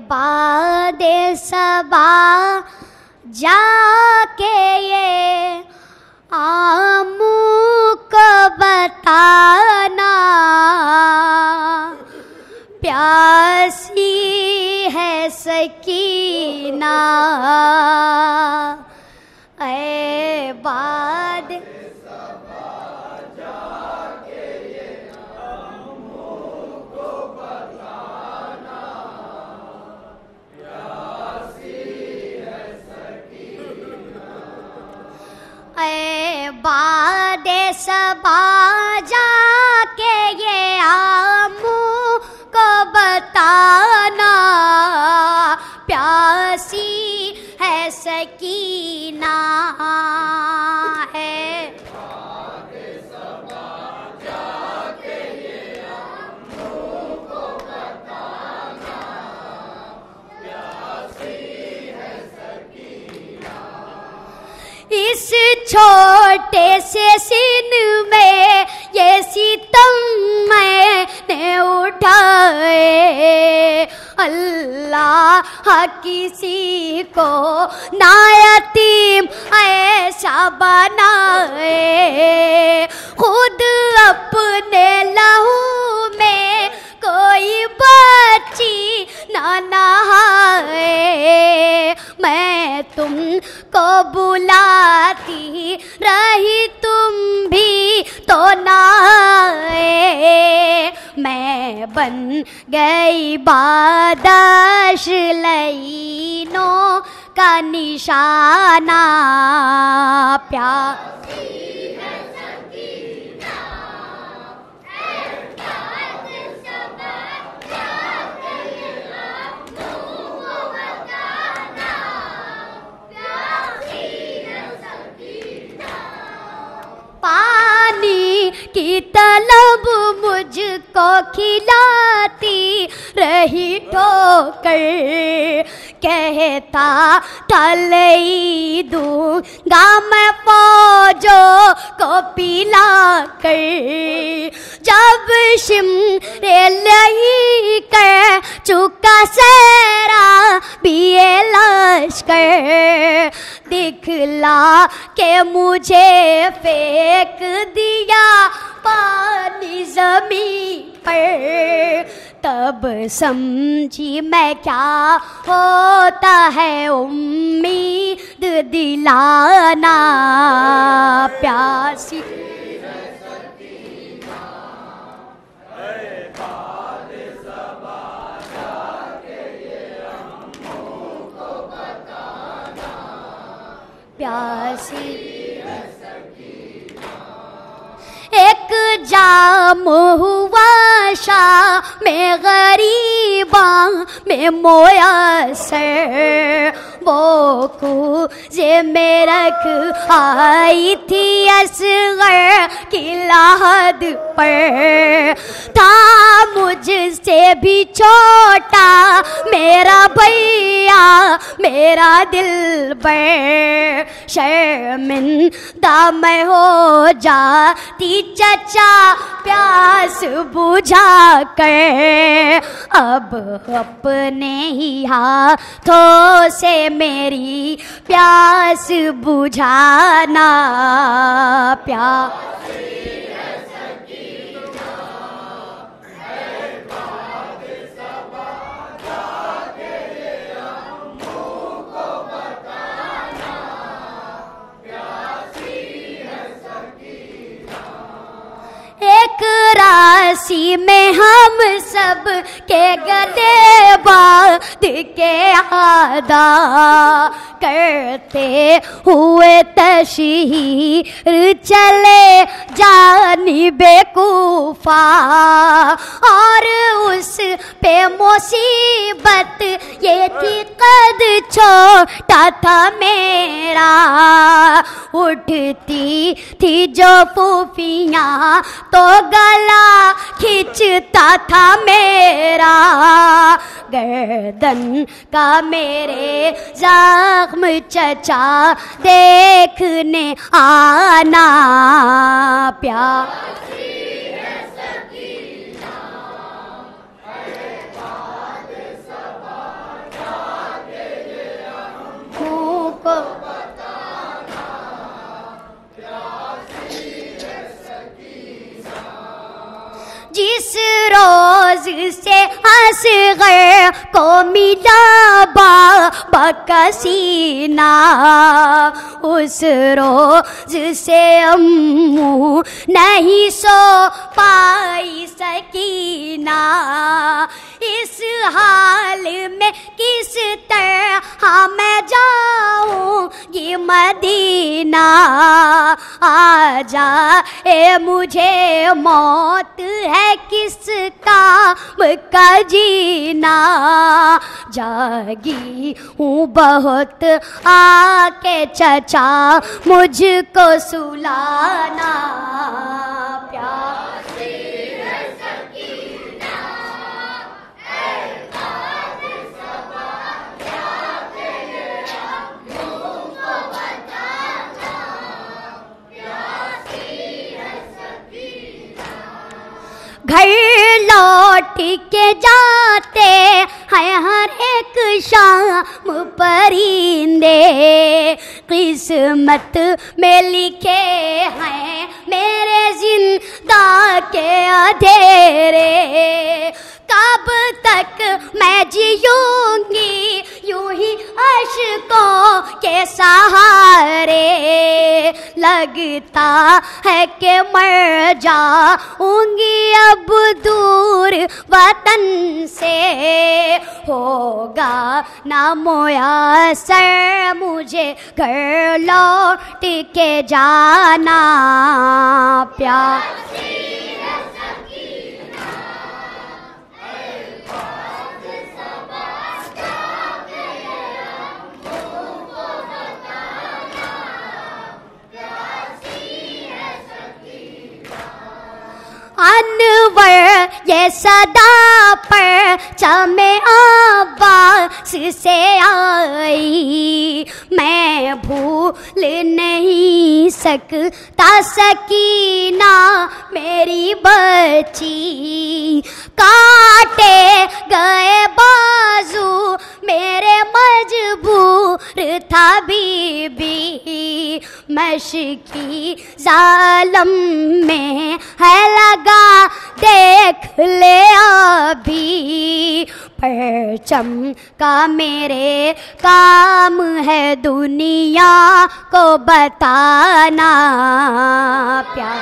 बादे सबा जाके ये आमू को बताना, प्यासी है सकीना। ऐ बाद ऐ बादे सबा जाके ये आमू को बताना, प्यासी है सकीना है। इस छोटे से सीन में ये सितम मैंने उठाए, अल्लाह किसी को ना यतीम ऐसा बनाए, खुद अपने लहू में कोई बच्ची ना नहाए। मैं तुमको बुलाती रही तुम भी तो ना आए, मैं बन गई बादश लईनों का निशाना, प्यार पानी की तलब मुझको खिलाती रही ठोकर, कहता टलई दूंगा मैं फौजों को पिला कर। जब शिमरे लही कर चुका सेरा पिए लश्कर, दिखला के मुझे फेंक दिया पानी जमीन पर, तब समझी मैं क्या होता है उम्मीद दिलाना, प्यासी प्यासी। एक जाम हुआ शाह में गरीबा में मोयसर, वो कूजे में रख आई थी असगर की लाहद पर, था मुझसे भी छोटा मेरा भैया मेरा दिलबर, शर्मिंदा मैं हो जाती चचा प्यास बुझा कर, अब अपने ही हाथों से मेरी प्यास बुझाना, प्यास एक राशि में हम सब के गले बांध के आदा करते हुए तशहीर चले जानिबे कूफा, और उस पे मुसीबत ये थी कद छोटा था मेरा, उठती थी जो फूफियाँ तो गला खींचता था मेरा, गर्दन का मेरे जख्म चचा देखने आना, प्यार से असगर को मिला बाबा का सीना, उस रोज से अम्मू नहीं सो पाई सकीना। इस हाल में किस तरह मैं जाऊंगी मदीना, आजा ए मुझे मौत है किस काम का जीना। जागी हूँ बहुत आके चचा मुझको सुलाना, प्यासी है सकीना ऐ काद सबा, क्या तेरे अम्मू को बताना, प्यासी है सकीना। घर लौट के जाते हैं हर एक शाम परिंदे, किस्मत में लिखे हैं मेरे जिंदा के अंधेरे। कब तक मैं जीऊंगी यूं ही अश्कों के सहारे, लगता है कि मर जाऊंगी अब दूर वतन से, होगा ना मुयस्सर मुझे घर लौट के जाना, प्यासी है सकीना ऐ काद सबा, क्या तेरे अम्मू को बताना, प्यासी है सकीना। अनवर ये सदा पर चमे आवाज़ से आई, मैं भूल नहीं सकता सकीना मेरी बच्ची। काटे गए बाजू मेरे मजबूर था बीबी, मशकी जालम में है लगा देख ले अभी, परचम का मेरे काम है दुनिया को बताना, प्यार